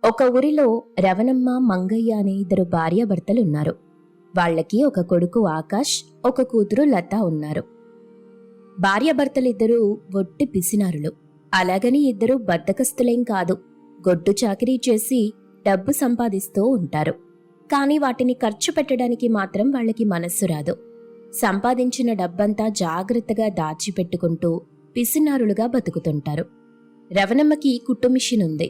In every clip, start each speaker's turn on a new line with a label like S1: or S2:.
S1: ఒక ఊరిలో రవణమ్మ మంగయ్య అనే ఇద్దరు భార్యాభర్తలున్నారు. వాళ్ళకి ఒక కొడుకు ఆకాష్, ఒక కూతురు లత ఉన్నారు. భార్యాభర్తలిద్దరూ ఒట్టి పిసినారులు. అలాగని ఇద్దరూ బద్ధకస్తులేం కాదు. గొడ్డు చాకిరీ చేసి డబ్బు సంపాదిస్తూ ఉంటారు. కాని వాటిని ఖర్చు పెట్టడానికి మాత్రం వాళ్ళకి మనస్సు రాదు. సంపాదించిన డబ్బంతా జాగ్రత్తగా దాచిపెట్టుకుంటూ పిసినారులుగా బతుకుతుంటారు. రవణమ్మకి కుట్టు మిషన్ ఉంది.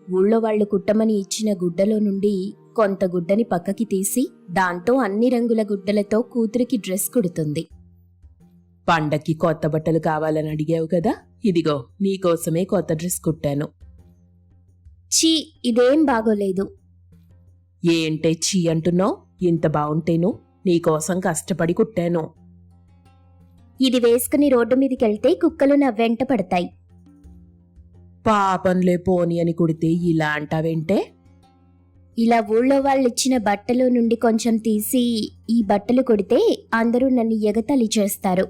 S1: ఊళ్ళో వాళ్లు కుట్టమని ఇచ్చిన గుడ్డలో నుండి కొంత గుడ్డని పక్కకి తీసి దాంతో అన్ని రంగుల గుడ్డలతో కూతురికి డ్రెస్ కుడుతుంది.
S2: పండక్కి కొత్త బట్టలు కావాలని అడిగావు కదా, ఇదిగో నీకోసమే కొత్త డ్రెస్ కుట్టాను.
S1: ఛీ, ఇదేం బాగోలేదు.
S2: ఏంటే చీ అంటున్నావు? ఇంత బావుంటేను నీకోసం కష్టపడి కుట్టాను.
S1: ఇది వేసుకుని రోడ్డు మీదకెళ్తే కుక్కలు నా వెంట పడతాయి.
S2: పాపంలే పోని అని కుడితే ఇలా అంటావేంటే?
S1: ఇలా ఊళ్ళో వాళ్ళిచ్చిన బట్టలు నుండి కొంచెం తీసి ఈ బట్టలు కుడితే అందరూ నన్ను ఎగతాళి చేస్తారు.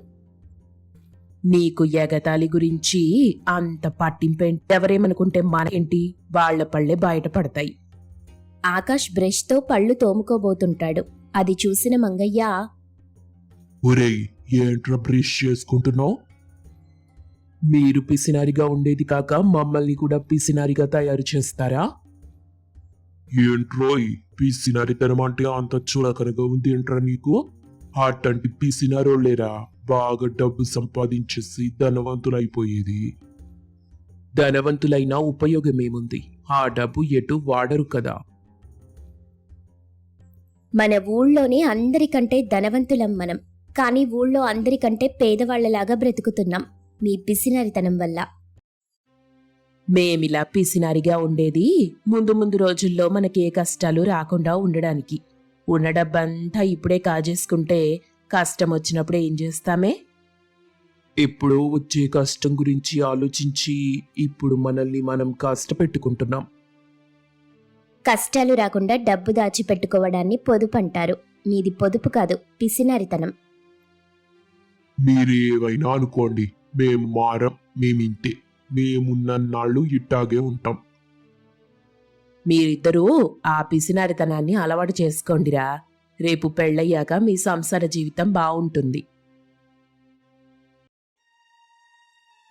S2: నీకు ఎగతాళి గురించి అంత పట్టింపేంటి? ఎవరేమనుకుంటే మనకేంటి? వాళ్ల పళ్ళే బయటపడతాయి.
S1: ఆకాష్ బ్రష్తో పళ్ళు తోముకోబోతుంటాడు. అది చూసిన మంగయ్య,
S3: ఒరేయ్, ఏంట్రా బ్రష్ చేసుకుంటున్నావు?
S2: మీరు పిసినారిగా ఉండేది కాక మమ్మల్ని కూడా పిసినారిగా తయారు చేస్తారా?
S3: ఏంట్రోయ్, పిసినారితనం అంటే అంత చులకనగా ఉంది ఏంట్రా నీకు? అట్టంటి పిసినారోళ్ళేరా బాగా డబ్బు సంపాదించేసి ధనవంతులైపోయేది.
S2: ధనవంతులైనా ఉపయోగమేముంది? ఆ డబ్బు ఎటు వాడరు కదా.
S1: మన ఊళ్ళోనే అందరికంటే ధనవంతులం మనం. కానీ ఊళ్ళో అందరికంటే పేదవాళ్లలాగా బ్రతుకుతున్నాం మీ పిసినారితనం వల్ల.
S2: మేమిలా పిసినారిగా ఉండేది ముందు ముందు రోజుల్లో మనకే కష్టాలు రాకుండా ఉండడానికి. ఉన్న డబ్బంతా ఇప్పుడే కాజేసుకుంటే కష్టం వచ్చినప్పుడు ఏం చేస్తామే?
S3: ఎప్పుడో వచ్చే కష్టం గురించి ఆలోచించి ఇప్పుడు మనల్ని మనం కష్టపెట్టుకుంటున్నాం.
S1: కష్టాలు రాకుండా డబ్బు దాచిపెట్టుకోవడాన్ని పొదుపు అంటారు. మీది పొదుపు కాదు, పిసినారితనం.
S3: మీరేవైనా అనుకోండి, మేము మారం, మేమింతే. మేమున్నన్నాళ్ళు ఇట్టాగే ఉంటాం.
S2: మీరిద్దరూ ఆ పిసినారితనాన్ని అలవాటు చేసుకోండిరా. రేపు పెళ్ళయ్యాక మీ సంసార జీవితం బావుంటుంది.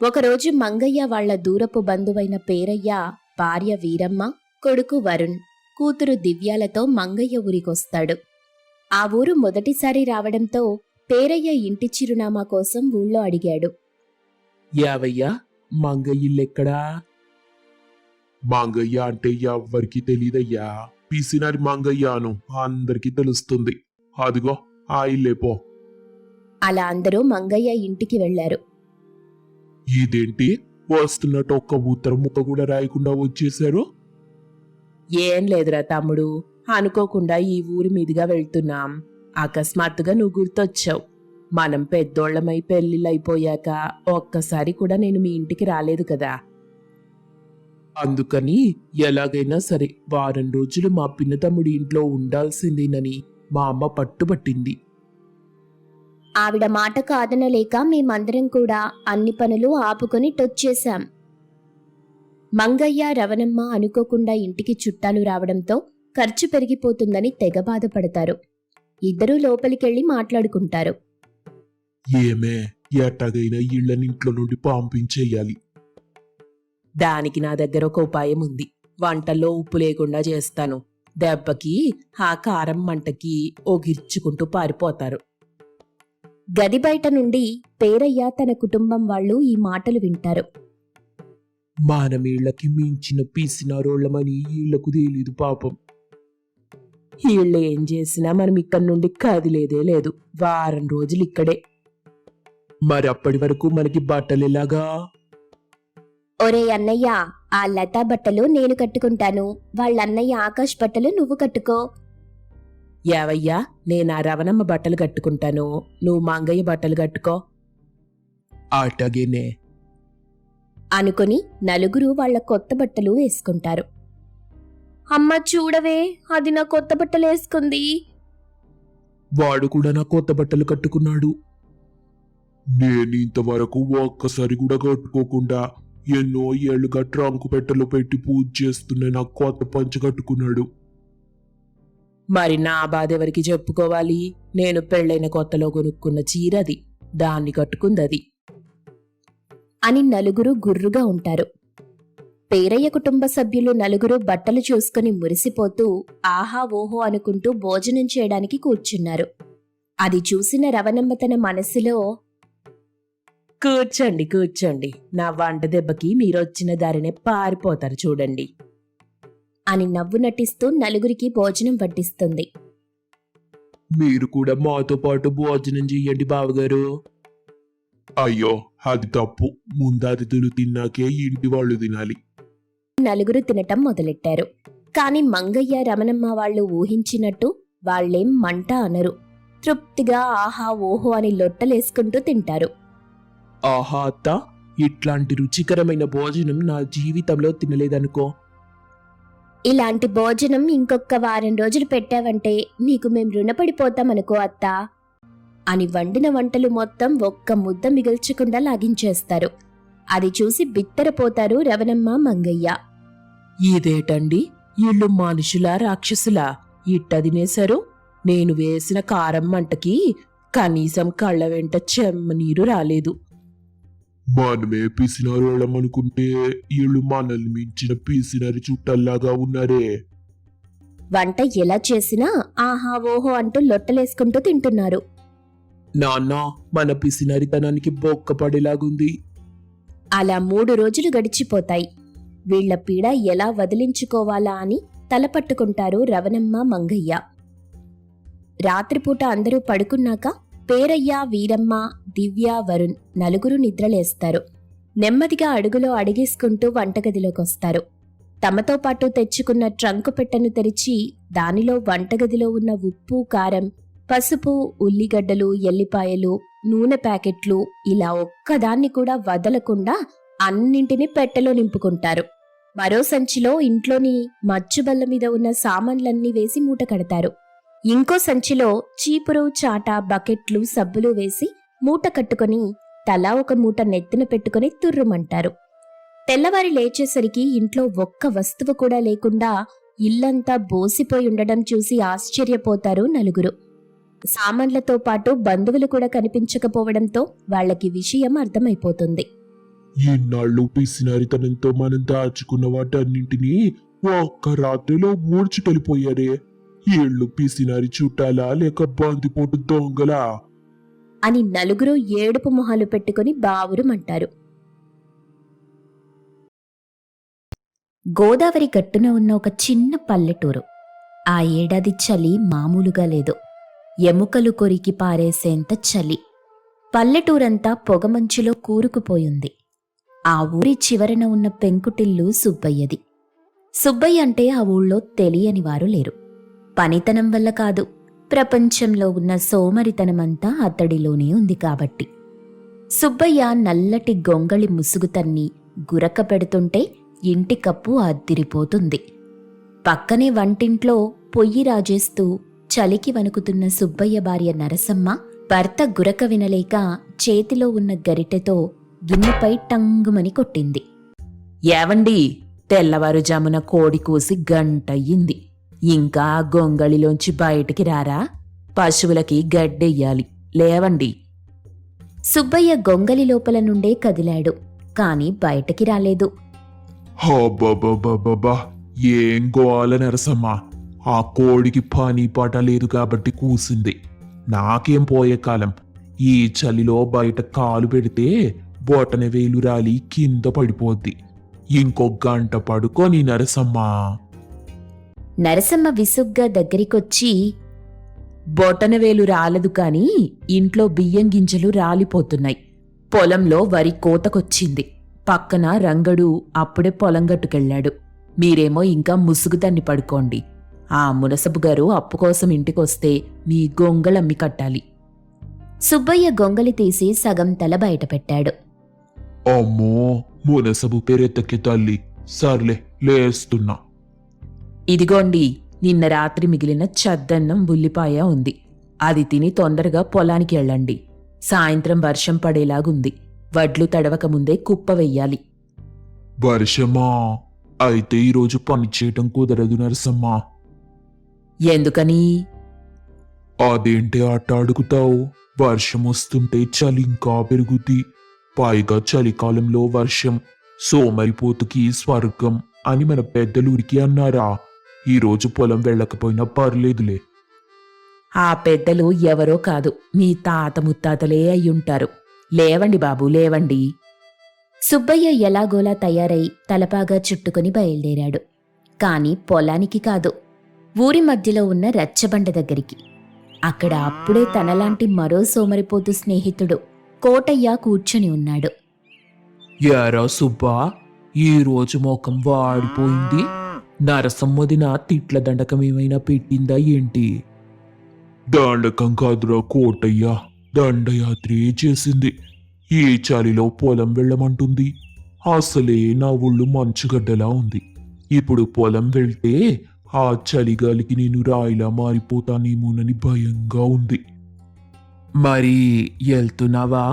S1: ఒకరోజు మంగయ్య వాళ్ల దూరపు బంధువైన పేరయ్య, భార్య వీరమ్మ, కొడుకు వరుణ్, కూతురు దివ్యాలతో మంగయ్య ఊరికొస్తాడు. ఆ ఊరు మొదటిసారి రావడంతో పేరయ్య ఇంటి చిరునామా కోసం ఊళ్ళో అడిగాడు.
S2: యావయ్యా, మంగయ్యిల్లెక్కడా?
S3: మంగయ్య అంటే ఎవ్వరికి తెలీదయ్యా. పిసినారి మంగయ్యాను అందరికీ తెలుస్తుంది. అదిగో ఆ ఇల్లేపో.
S1: అలా అందరూ మంగయ్య ఇంటికి వెళ్లారు.
S3: ఇదేంటి వస్తున్నట్టు ఒక్క ఉత్తరం ముక్క కూడా రాయకుండా వచ్చేశారు?
S2: ఏం లేదురా తమ్ముడు, అనుకోకుండా ఈ ఊరి మీదుగా వెళ్తున్నాం. అకస్మాత్తుగా నువ్వు గుర్తొచ్చావు. మనం పెద్దోళ్లమై పెళ్లిళ్ళైపోయాక ఒక్కసారి కూడా నేను మీ ఇంటికి రాలేదు కదా.
S3: అందుకని ఎలాగైనా సరే వారం రోజులు మా పిన్న తమ్ముడి ఇంట్లో ఉండాల్సిందేనని మా అమ్మ పట్టుబట్టింది.
S1: ఆవిడ మాట కాదనలేక మేమందరం కూడా అన్ని పనులు ఆపుకొని టొచ్చేశాం. మంగయ్య, రవణమ్మ అనుకోకుండా ఇంటికి చుట్టాలు రావడంతో ఖర్చు పెరిగిపోతుందని తెగ బాధపడతారు. ఇద్దరూ లోపలికెళ్లి మాట్లాడుకుంటారు.
S3: ఏమే, ఎట్టగైనా ఇళ్లనింట్లో నుండి పంపించేయాలి.
S2: దానికి నా దగ్గర ఒక ఉపాయం ఉంది. వంటల్లో ఉప్పు లేకుండా చేస్తాను. దెబ్బకి ఆ కారం మంటకి ఒగిర్చుకుంటూ పారిపోతారు.
S1: గది బయట నుండి పేరయ్య తన కుటుంబం వాళ్ళు ఈ మాటలు వింటారు.
S3: మనమీళ్లకి మించిన పీసినారోళ్లమని ఈళ్లకు తెలీదు పాపం.
S2: వీళ్ళు ఏం చేసినా మనం ఇక్కడి నుండి కదిలేదే లేదు. వారం రోజులు ఇక్కడే.
S3: మరి అప్పటి వరకు మనకి బట్టలెలాగా?
S1: ఒరే అన్నయ్య, ఆ లతా బట్టలు నేను కట్టుకుంటాను. వాళ్ళన్నయ్య ఆకాష్ బట్టలు నువ్వు కట్టుకో.
S2: యావయ్యా, నేనా రవణమ్మ బట్టలు కట్టుకుంటాను, నువ్వు మంగయ్య బట్టలు కట్టుకో.
S3: అటగేనే
S1: అనుకుని నలుగురు వాళ్ల కొత్త బట్టలు వేసుకుంటారు. అమ్మ చూడవే, అది నా కొత్త బట్టలు వేసుకుంది.
S3: వాడు కూడా నా కొత్త బట్టలు కట్టుకున్నాడు. నేను ఇంతవరకు ఒక్కసారి కూడా కట్టుకోకుండా ఎన్నో ఏళ్లుగా ట్రంకు పెట్టెలో పెట్టి పూజ చేస్తున్న నాకు కొత్త పంచ కట్టుకున్నాడు.
S2: మరి నా బాధ ఎవరికి చెప్పుకోవాలి? నేను పెళ్ళైన కొత్తలో కొనుక్కున్న చీరది, దాన్ని కట్టుకుందది.
S1: అని నలుగురు గుర్రుగా ఉంటారు. పేరయ్య కుటుంబ సభ్యులు నలుగురు బట్టలు చూసుకుని మురిసిపోతూ ఆహా ఓహో అనుకుంటూ భోజనం చేయడానికి కూర్చున్నారు. అది చూసిన రవణమ్మ తన మనసులో,
S2: కూర్చోండి కూర్చోండి, నా వంట దెబ్బకి మీరొచ్చిన దారినే పారిపోతారు చూడండి
S1: అని నవ్వు నటిస్తూ నలుగురికి భోజనం వడ్డిస్తుంది.
S3: మీరు కూడా మాతో పాటు భోజనం చెయ్యండి బావగారు. అయ్యో అది తప్పు, ముందు అతిథులు తిన్నాకే ఇంటి వాళ్ళు తినాలి.
S1: నలుగురు తినటం మొదలెట్టారు. కాని మంగయ్య రమణమ్మ వాళ్ళు ఊహించినట్టు వాళ్లేం మంట అనరు. తృప్తిగా ఆహా ఓహో అని లొట్టలేసుకుంటూ తింటారు.
S2: ఆహా అత్త, ఇట్లాంటి రుచికరమైన భోజనం నా జీవితంలో తినలేదనుకో.
S1: ఇలాంటి భోజనం ఇంకొక వారం రోజులు పెట్టావంటే నీకు మేం రుణపడిపోతామనుకో అత్తా అని వండిన వంటలు మొత్తం ఒక్క ముద్ద మిగల్చకుండా లాగించేస్తారు. అది చూసి బిత్తరపోతారు రవణమ్మ మంగయ్య.
S2: ఇదేటండి, ఇళ్ళు మనుషులా రాక్షసులా ఇట్ట తినేశారు? నేను వేసిన కారం మంటకి కనీసం కళ్ళ వెంట చెమ్మనీరు రాలేదు.
S3: మనమే పిసినారోళ్ళం అనుకుంటే వీళ్ళు మనల్ని మించిన పిసినారి చుట్టల్లాగా ఉన్నారే.
S1: వంట ఎలా చేసినా ఆహా ఓహో అంటూ లొట్టలేసుకుంటూ తింటున్నారు.
S2: నాన్న, మన పిసినరితనానికి బొక్కపడేలాగుంది.
S1: అలా 3 రోజులు గడిచిపోతాయి. వీళ్ల పీడ ఎలా వదిలించుకోవాలా అని తలపట్టుకుంటారు రవణమ్మ మంగయ్య. రాత్రిపూట అందరూ పడుకున్నాక పేరయ్య, వీరమ్మ, దివ్య, వరుణ్ నలుగురు నిద్రలేస్తారు. నెమ్మదిగా అడుగులో అడిగేసుకుంటూ వంటగదిలోకొస్తారు. తమతో పాటు తెచ్చుకున్న ట్రంకు పెట్టెను తెరిచి దానిలో వంటగదిలో ఉన్న ఉప్పు, కారం, పసుపు, ఉల్లిగడ్డలు, ఎల్లిపాయలు, నూనె ప్యాకెట్లు ఇలా ఒక్కదాన్ని కూడా వదలకుండా అన్నింటినీ పెట్టెలో నింపుకుంటారు. మరో సంచిలో ఇంట్లోని మచ్చుబల్ల మీద ఉన్న సామాన్లన్నీ వేసి మూట కడతారు. ఇంకో సంచిలో చీపురు, చాట, బకెట్లు, సబ్బులు వేసి మూట కట్టుకుని తలా ఒక మూట నెత్తిన పెట్టుకుని తుర్రుమంటారు. తెల్లవారి లేచేసరికి ఇంట్లో ఒక్క వస్తువు కూడా లేకుండా ఇల్లంతా బోసిపోయి ఉండడం చూసి ఆశ్చర్యపోతారు నలుగురు. సామాన్లతో పాటు బంధువులు కూడా కనిపించకపోవడంతో వాళ్లకి విషయం అర్థమైపోతుంది.
S3: ఇన్నాళ్ళు పిసినారితనంతో మనం దాచుకున్న వాటన్నింటినీ ఒక్క రాత్రిలో ఊడ్చుకెళ్ళిపోయారే. ఏళ్ళు పిసినారి చుట్టాలా లేక బందిపోటు దొంగలా
S1: అని నలుగురు ఏడుపు మొహాలు పెట్టుకుని బావురుమంటారు. గోదావరి గట్టున ఉన్న ఒక చిన్న పల్లెటూరు. ఆ ఏడాది చలి మామూలుగా లేదు. ఎముకలు కొరికి పారేసేంత చలి. పల్లెటూరంతా పొగమంచులో కూరుకుపోయింది. ఆ ఊరి చివరన ఉన్న పెంకుటిల్లు సుబ్బయ్యది. సుబ్బయ్య అంటే ఆ ఊళ్ళో తెలియని వారు లేరు. పనితనం వల్ల కాదు, ప్రపంచంలో ఉన్న సోమరితనమంతా అతడిలోనే ఉంది కాబట్టి. సుబ్బయ్య నల్లటి గొంగళి ముసుగు తన్ని గురక పెడుతుంటే ఇంటి కప్పు అద్దిరిపోతుంది. పక్కనే వంటింట్లో పొయ్యి రాజేస్తూ చలికి వణుకుతున్న సుబ్బయ్య భార్య నరసమ్మ భర్త గురక వినలేక చేతిలో ఉన్న గరిటెతో గిన్నెపై టంగుమని కొట్టింది.
S2: ఏవండి, తెల్లవారుజామున కోడి కూసి గంటయ్యింది. ఇంకా గొంగళిలోంచి బయటికి రారా? పశువులకి గడ్డెయ్యాలి, లేవండి.
S1: సుబ్బయ్య గొంగలి లోపల నుండే కదిలాడు, కాని బయటకి రాలేదు.
S3: హబ్బబ్బబ్బబ్బబ్బా, ఏం గోల నరసమ్మా. ఆ కోడికి పని పాట లేదు కాబట్టి కూసింది. నాకేం పోయే కాలం. ఈ చలిలో బయట కాలు పెడితే బొటన వేలు రాలి కింద పడిపోద్ది. ఇంకో గంట పడుకోని నరసమ్మా.
S1: నరసమ్మ విసుగ్గా దగ్గరికొచ్చి,
S2: బొటనవేలు రాలదు కాని ఇంట్లో బియ్యం గింజలు రాలిపోతున్నాయి. పొలంలో వరి కోతకొచ్చింది. పక్కన రంగడు అప్పుడే పొలం గట్టుకెళ్ళాడు. మీరేమో ఇంకా ముసుగు తన్ని పడుకోండి. ఆ మునసబు గారు అప్పు కోసం ఇంటికొస్తే మీ గొంగళమ్మి కట్టాలి.
S1: సుబ్బయ్య గొంగలి తీసి సగం తల బయటపెట్టాడు.
S3: అమ్మో, మునసబు పేరెత్తకే తల్లి. సర్లే, లేస్తున్నా.
S2: ఇదిగోండి, నిన్న రాత్రి మిగిలిన చద్దన్నం ఉల్లిపాయ ఉంది. అది తిని తొందరగా పొలానికి వెళ్ళండి. సాయంత్రం వర్షం పడేలాగుంది. వడ్లు తడవక ముందే కుప్ప వెయ్యాలి.
S3: వర్షమా? అయితే ఈరోజు పని చేయటం కుదరదు నరసమ్మ.
S2: ఎందుకని?
S3: అదేంటి ఆట అడుగుతావు? వర్షం వస్తుంటే చలి ఇంకా పెరుగుద్ది. పైగా చలికాలంలో వర్షం సోమరిపోతుకి స్వర్గం అని మన పెద్దలూరికి అన్నారా? ఈరోజు పొలం వెళ్ళకపోయినా పర్లేదులే.
S2: ఆ పెద్దలు ఎవరో కాదు, మీ తాత ముత్తాతలే అయ్యుంటారు. లేవండి బాబు, లేవండి.
S1: సుబ్బయ్య ఎలాగోలా తయారై తలపాగా చుట్టుకుని బయలుదేరాడు. కాని పొలానికి కాదు, ఊరి మధ్యలో ఉన్న రచ్చబండ దగ్గరికి. అక్కడ అప్పుడే తనలాంటి మరో సోమరిపోతు స్నేహితుడు కోటయ్య కూర్చుని ఉన్నాడు.
S2: యారా సుబ్బా, ఈరోజు ముఖం వాడిపోయింది. నరసమ్మదిన తిట్ల దండకం ఏమైనా పెట్టిందా ఏంటి?
S3: దండకం కాదురా కోటయ్య, దండయాత్రే చేసింది. ఈ చలిలో పొలం వెళ్ళమంటుంది. అసలే నా ఒళ్ళు మంచుగడ్డలా ఉంది. ఇప్పుడు పొలం వెళ్తే ఆ చలిగాలికి నేను రాయిలా మారిపోతానేమోనని భయంగా ఉంది.
S2: మరి వెళ్తున్నావా?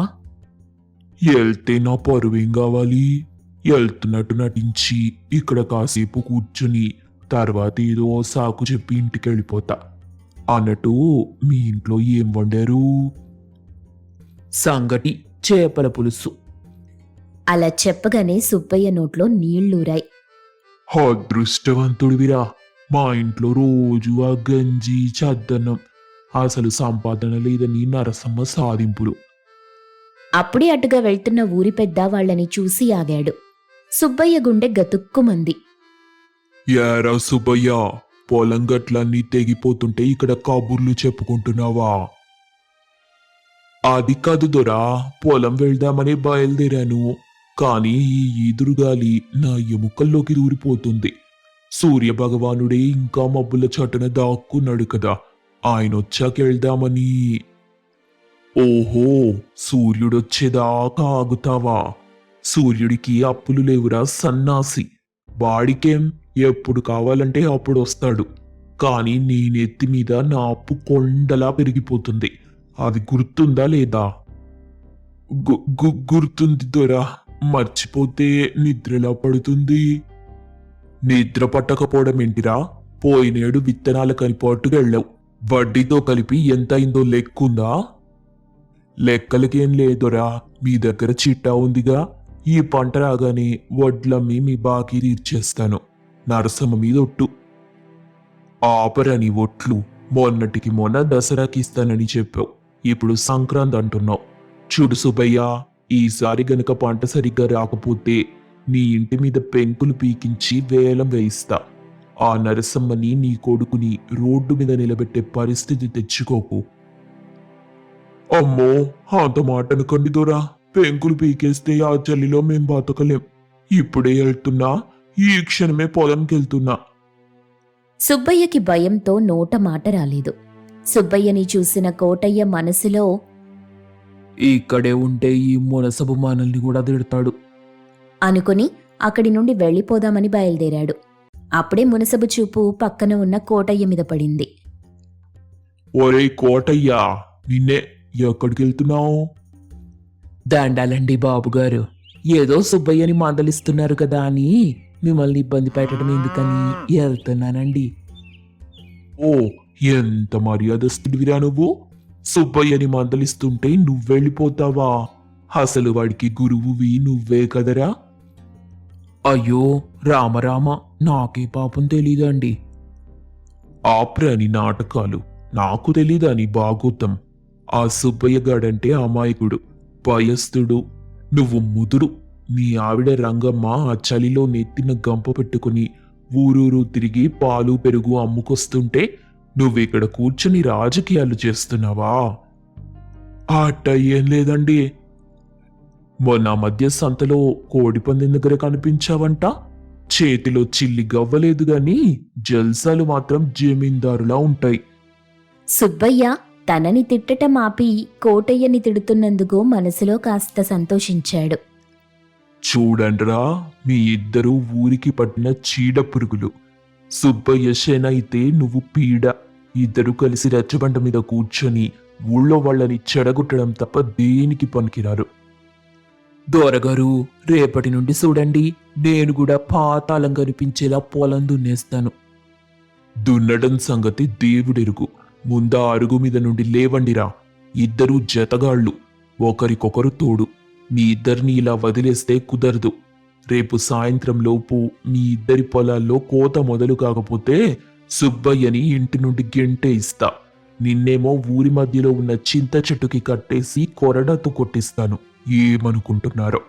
S3: వెళ్తే నా పరువేం కావాలి? వెళ్తున్నట్టు నటించి ఇక్కడ కాసేపు కూర్చుని తర్వాత ఏదో సాకు చెప్పి ఇంటికి వెళ్ళిపోతా. అన్నట్టు మీ ఇంట్లో ఏం వండారు?
S2: సంగటి చేపల పులుసు.
S1: అలా చెప్పగానే సుబ్బయ్య నోట్లో నీళ్లూరాయి.
S3: అదృష్టవంతుడివిరా. మా ఇంట్లో రోజు ఆ గంజి చద్దన్నం. అసలు సంపాదన లేదని నరసమ్మ సాధింపులు.
S1: అప్పుడే అటుగా వెళ్తున్న ఊరి పెద్ద వాళ్ళని చూసి ఆగాడు. సుబ్బయ్య గుండె గతుక్కుమంది.
S3: యారా సుబ్బయ్య, పొలం గట్లన్నీ తెగిపోతుంటే ఇక్కడ కబుర్లు చెప్పుకుంటున్నావా? అది కాదు దొరా, పొలం వెళ్దామని బయలుదేరాను. కానీ ఈ ఈదురుగాలి నా ఎముకల్లోకి దూరిపోతుంది. సూర్యభగవానుడే ఇంకా మబ్బుల చటున దాక్కున్నాడు కదా, ఆయనొచ్చాక వెళ్దామని. ఓహో, సూర్యుడొచ్చేదాకా ఆగుతావా? సూర్యుడికి అప్పులు లేవురా సన్నాసి. వాడికేం ఎప్పుడు కావాలంటే అప్పుడు వస్తాడు. కానీ నీ నెత్తి మీద నా అప్పు కొండలా పెరిగిపోతుంది. అది గుర్తుందా లేదా? గుర్తుంది దొరా. మర్చిపోతే నిద్రలా పడుతుంది. నిద్ర పట్టకపోవడం ఏంటిరా? పోయినేడు విత్తనాల కనిపాటుగా వెళ్ళావు. వడ్డీతో కలిపి ఎంత అయిందో లెక్కుందా? లెక్కలకేం లేదురా. మీ దగ్గర చిట్టా ఉందిగా. ఈ పంట రాగానే వడ్లమ్మి మీ బాకీ తీర్చేస్తాను. నరసమ్మ మీద ఒట్టు. ఆపరని ఒట్లు. మొన్నటికి మొన్న దసరాకి ఇస్తానని చెప్పావు. ఇప్పుడు సంక్రాంతి అంటున్నావు. చూడు సుబ్బయ్య, ఈసారి గనక పంట సరిగ్గా రాకపోతే నీ ఇంటి మీద పెంకులు పీకించి వేలం వేయిస్తా. ఆ నరసమ్మని నీ కొడుకుని రోడ్డు మీద నిలబెట్టే పరిస్థితి తెచ్చుకోకు. అమ్మో, అంత మాట అనుకోండి దొరా. పెంకులు పీకేస్తే ఆ చలిలో మేం బతకలేం. ఇప్పుడే వెళ్తున్నా, ఈ క్షణమే పొలంకెళ్తున్నా.
S1: సుబ్బయ్యకి భయంతో నోట మాట రాలేదు. సుబ్బయ్యని చూసిన కోటయ్య మనసులో,
S2: ఇక్కడే ఉంటే ఈ మునసబు మనల్ని కూడా తిడతాడు
S1: అనుకుని అక్కడి నుండి వెళ్ళిపోదామని బయలుదేరాడు. అప్పుడే మునసబు చూపు పక్కన ఉన్న కోటయ్య మీద పడింది.
S3: ఒరే కోటయ్యా, నిన్నే. ఎక్కడికెళ్తున్నావు?
S2: దండాలండి బాబుగారు, ఏదో సుబ్బయ్యని మందలిస్తున్నారు కదా అని మిమ్మల్ని ఇబ్బంది పెట్టడం ఎందుకని వెళ్తున్నానండి.
S3: ఓ, ఎంత మర్యాదస్తుడివిరా నువ్వు. సుబ్బయ్యని మందలిస్తుంటే నువ్వెళ్ళిపోతావా? అసలు వాడికి గురువువి నువ్వే కదరా.
S2: అయ్యో రామరామ, నాకే పాపం తెలీదండి.
S3: ఆప్రాని నాటకాలు. నాకు తెలీదని బాగోతం. ఆ సుబ్బయ్య గాడంటే అమాయకుడు, భయస్థుడు. నువ్వు ముదురు. మీ ఆవిడ రంగమ్మ ఆ చలిలో నెత్తిన గంప పెట్టుకుని ఊరూరు తిరిగి పాలు పెరుగు అమ్ముకొస్తుంటే నువ్విక్కడ కూర్చుని రాజకీయాలు చేస్తున్నావా? అట్ట ఏం లేదండి. మొన్న మధ్య సంతలో కోడిపందెం దగ్గర కనిపించావంట. చేతిలో చిల్లి గవ్వలేదు గాని జల్సాలు మాత్రం జమీందారులా ఉంటాయి.
S1: సుబ్బయ్య తనని తిట్టటం ఆపి కోటయ్యని తిడుతున్నందుకు మనసులో కాస్త సంతోషించాడు.
S3: చూడండ్రా, మీ ఇద్దరూ ఊరికి పట్టిన చీడ పురుగులు. సుబ్బయ్య శన అయితే నువ్వు పీడ. ఇద్దరు కలిసి రచ్చబండ మీద కూర్చొని ఊళ్ళో వాళ్ళని చెడగొట్టడం తప్ప దేనికి పనికిరారు.
S2: దొరగారు రేపటి నుండి చూడండి, నేను కూడా పాతాళం కనిపించేలా పొలం దున్నేస్తాను.
S3: దున్నడం సంగతి దేవుడెరుగు. ముందా అరుగు మీద నుండి లేవండిరా. ఇద్దరూ జతగాళ్ళు, ఒకరికొకరు తోడు. మీ ఇద్దరిని ఇలా వదిలేస్తే కుదరదు. రేపు సాయంత్రంలోపు మీ ఇద్దరి పొలాల్లో కోత మొదలు కాకపోతే సుబ్బయ్యని ఇంటి నుండి గెంటే ఇస్తా. నిన్నేమో ఊరి మధ్యలో ఉన్న చింత చెట్టుకి కట్టేసి కొరడాతో కొట్టిస్తాను. ఏమనుకుంటున్నారో?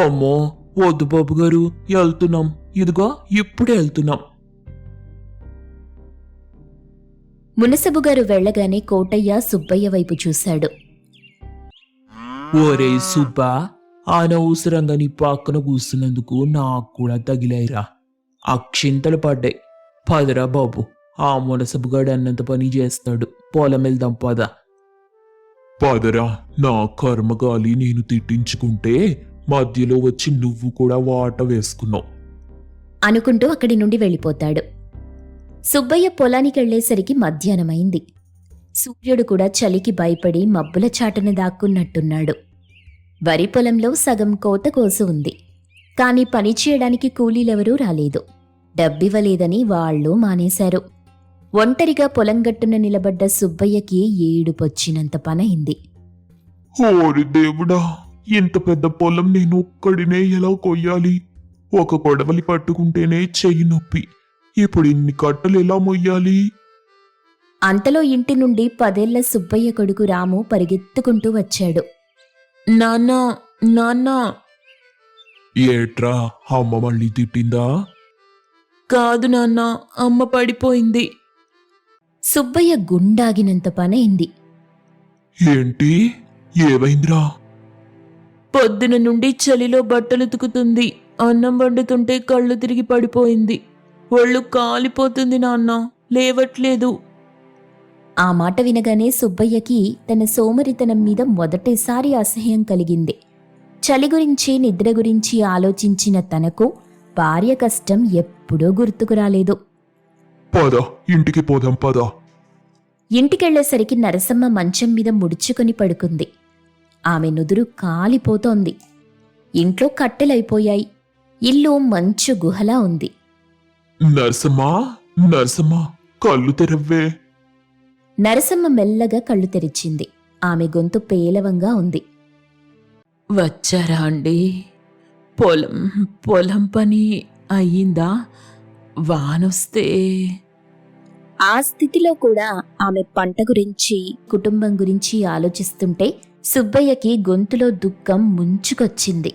S2: అమ్మో వద్దు బాబు గారు, వెళ్తున్నాం. ఇదిగో ఇప్పుడే వెళ్తున్నాం.
S1: మునసబు గారు వెళ్లగానే కోటయ్య సుబ్బయ్య వైపు చూశాడు.
S2: ఓరే సుబ్బా, అనవసరంగా నీ పక్కన కూస్తున్నందుకు నాకు కూడా తగిలాయిరా. అక్షింతలు పడ్డాయి. పదరా బాబు, ఆ మునసబుగాడు అన్నంత పని చేస్తాడు. పొలం వెళ్దాం పద.
S3: పదరా. నా కర్మగాలి నేను తిట్టించుకుంటే మధ్యలో వచ్చి నువ్వు కూడా వాట వేసుకున్నావు
S1: అనుకుంటూ అక్కడి నుండి వెళ్ళిపోతాడు. సుబ్బయ్య పొలానికెళ్లేసరికి మధ్యాహ్నమైంది. సూర్యుడు కూడా చలికి భయపడి మబ్బుల చాటున దాక్కున్నట్టున్నాడు. వరి పొలంలో సగం కోత కోసి ఉంది. కాని పనిచేయడానికి కూలీలెవరూ రాలేదు. డబ్బివ్వలేదని వాళ్ళు మానేశారు. ఒంటరిగా పొలం గట్టున నిలబడ్డ సుబ్బయ్యకి ఏడుపొచ్చినంత పనయింది.
S3: ఓరి దేవుడా, ఇంత పెద్ద పొలం నేను ఒక్కడినే ఎలా కొయ్యాలి? ఒక కొడవలి పట్టుకుంటేనే చెయ్యి నొప్పి. ఇప్పుడు ఇన్ని కట్టలు ఎలా మొయ్యాలి?
S1: అంతలో ఇంటి నుండి 10 ఏళ్ల సుబ్బయ్య కొడుకు రాము పరిగెత్తుకుంటూ వచ్చాడు.
S2: నాన్నా నాన్నా.
S3: ఏట్రా, అమ్మ మళ్ళీ తిట్టిందా?
S2: కాదు నాన్న, అమ్మ పడిపోయింది.
S1: సుబ్బయ్య గుండాగినంత పనైంది.
S3: ఏంటి? ఏమైందిరా?
S2: పొద్దున నుండి చలిలో బట్టలుతుకుతుంది. అన్నం వండుతుంటే కళ్ళు తిరిగి పడిపోయింది. ఒళ్ళు కాలిపోతుంది నాన్న, లేవట్లేదు.
S1: ఆ మాట వినగానే సుబ్బయ్యకి తన సోమరితనం మీద మొదటిసారి అసహ్యం కలిగింది. చలి గురించి నిద్ర గురించి ఆలోచించిన తనకు భార్య కష్టం ఎప్పుడూ గుర్తుకు రాలేదు.
S3: పద, ఇంటికి పోదాం పద.
S1: ఇంటికెళ్లేసరికి నరసమ్మ మంచం మీద ముడుచుకొని పడుకుంది. ఆమె నుదురు కాలిపోతోంది. ఇంట్లో కట్టెలైపోయాయి. ఇల్లు మంచు గుహలా ఉంది.
S3: నరసమ్మా, నరసమ్మా, కళ్ళు తెరవ్వే.
S1: నరసమ్మ మెల్లగా కళ్ళు తెరిచింది. ఆమె గొంతు పేలవంగా ఉంది.
S2: వచ్చారా అండి? పొలం పని అయ్యిందా? వానొస్తే.
S1: ఆ స్థితిలో కూడా ఆమె పంట గురించి, కుటుంబం గురించి ఆలోచిస్తుంటే సుబ్బయ్యకి గొంతులో దుఃఖం ముంచుకొచ్చింది.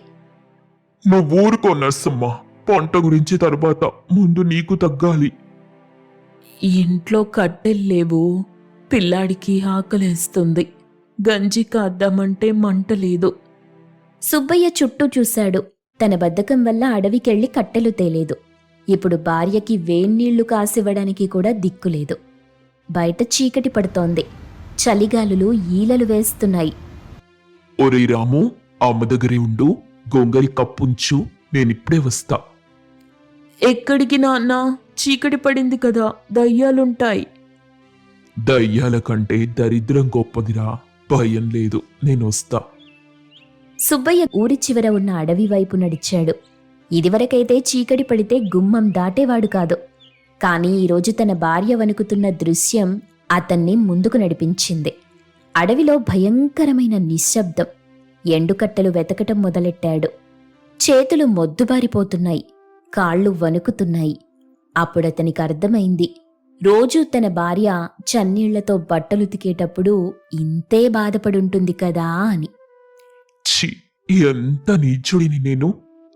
S3: నువ్వు ఊరుకో నరసమ్మా. పంట గురించి తర్వాత, ముందు నీకు తగ్గాలి.
S2: ఇంట్లో కట్టెల్లేవు. పిల్లాడికి ఆకలేస్తుంది. గంజి కాద్దామంటే మంట లేదు.
S1: సుబ్బయ్య చుట్టూ చూశాడు. తన బద్ధకం వల్ల అడవికెళ్లి కట్టెలు తేలేదు. ఇప్పుడు భార్యకి వేన్నీళ్లు కాసివ్వడానికి కూడా దిక్కులేదు. బయట చీకటి పడుతోంది. చలిగాలులు ఈలలు వేస్తున్నాయి.
S3: ఒరే రాము, అమ్మ దగ్గరే ఉండు. గొంగలి కప్పుంచు, నేనిప్పుడే వస్తా.
S2: ఎక్కడికి నాన్న? చీకటి పడింది కదా, దయ్యాలుంటాయి.
S3: దయ్యాల కంటే దరిద్రం గొప్పదిరా. భయం లేదు, నేనొస్తా.
S1: సుబ్బయ్య ఊరి చివర ఉన్న అడవి వైపు నడిచాడు. ఇదివరకైతే చీకటి పడితే గుమ్మం దాటేవాడు కాదు. కానీ ఈరోజు తన భార్య వణుకుతున్న దృశ్యం అతన్ని ముందుకు నడిపించింది. అడవిలో భయంకరమైన నిశ్శబ్దం. ఎండుకట్టెలు వెతకటం మొదలెట్టాడు. చేతులు మొద్దుబారిపోతున్నాయి. కాళ్ళు వణుకుతున్నాయి. అప్పుడతనికి అర్థమైంది, రోజూ తన భార్య చన్నీళ్లతో బట్టలుతికేటప్పుడు ఇంతే బాధపడుంటుంది కదా అని.
S3: ఛీ, ఎంత నీచుడిని నేను.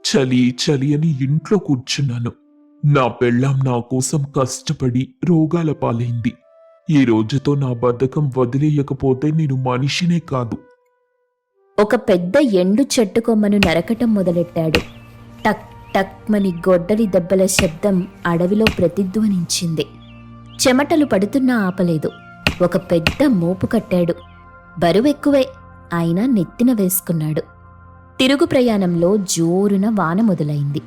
S3: చలి చలి అని ఇంట్లో కూర్చున్నాను. నా పెళ్ళాం నా కోసం కష్టపడి రోగాల పాలైంది. ఈ రోజుతో నా బద్ధకం వదిలేయకపోతే నేను మనిషినే కాదు.
S1: ఒక పెద్ద ఎండు చెట్టు కొమ్మను నరకటం మొదలెట్టాడు. టక్ టక్ మని గొడ్డలి దెబ్బల శబ్దం అడవిలో ప్రతిధ్వనించింది. చెమటలు పడుతున్నా ఆపలేదు. ఒక పెద్ద మోపు కట్టాడు. బరువెక్కువే, అయినా నెత్తిన వేసుకున్నాడు. తిరుగు ప్రయాణంలో జోరున వాన మొదలైంది.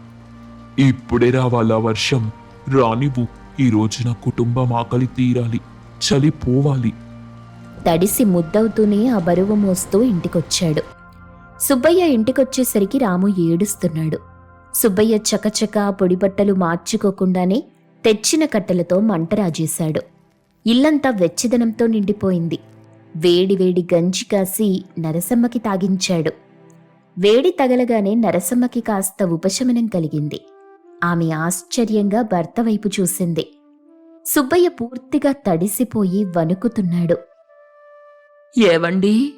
S3: ఇప్పుడే రావాలా వర్షం? రానివ్వు. ఈ రోజు నా కుటుంబం ఆకలి తీరాలి, చలి పోవాలి.
S1: తడిసి ముద్దవుతూనే ఆ బరువు మోస్తూ ఇంటికొచ్చాడు. సుబ్బయ్య ఇంటికొచ్చేసరికి రాము ఏడుస్తున్నాడు. సుబ్బయ్య చకచకా పొడిబట్టలు మార్చుకోకుండానే తెచ్చిన కట్టెలతో మంట రాజేశాడు. ఇల్లంతా వెచ్చదనంతో నిండిపోయింది. వేడివేడి గంజి కాసి నరసమ్మకి తాగించాడు. వేడి తగలగానే నరసమ్మకి కాస్త ఉపశమనం కలిగింది. ఆమె ఆశ్చర్యంగా భర్త వైపు చూసింది. సుబ్బయ్య పూర్తిగా తడిసిపోయి వణుకుతున్నాడు.
S2: ఏవండి,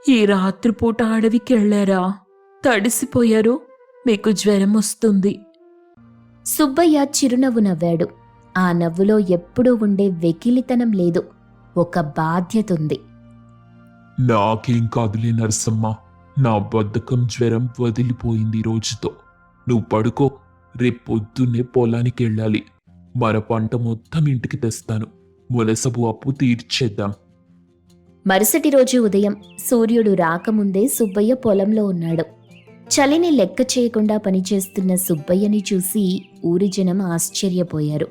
S2: ఈ రాత్రిపూట అడవికెళ్లారా? తడిసిపోయారు. మీకు జ్వరం వస్తుంది.
S1: సుబ్బయ్య చిరునవ్వు నవ్వాడు. ఆ నవ్వులో ఎప్పుడూ ఉండే వెకిలితనం లేదు, ఒక బాధ్యతుంది.
S3: నాకేం కాదులే నరసమ్మ, నా బద్ధకం జ్వరం వదిలిపోయింది ఈ రోజుతో. నువ్వు పడుకో, రేపు పొద్దున్నే పొలానికి వెళ్ళాలి. మన పంట మొత్తం ఇంటికి తెస్తాను. మునసబు అప్పు తీర్చేద్దాం.
S1: మరుసటి రోజు ఉదయం సూర్యుడు రాకముందే సుబ్బయ్య పొలంలో ఉన్నాడు. చలిని లెక్క చేయకుండా పనిచేస్తున్న సుబ్బయ్యని చూసి ఊరి జనం ఆశ్చర్యపోయారు.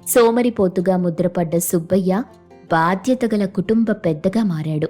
S1: సోమరిపోతుగా ముద్రపడ్డ సుబ్బయ్య బాధ్యతగల కుటుంబ పెద్దగా మారాడు.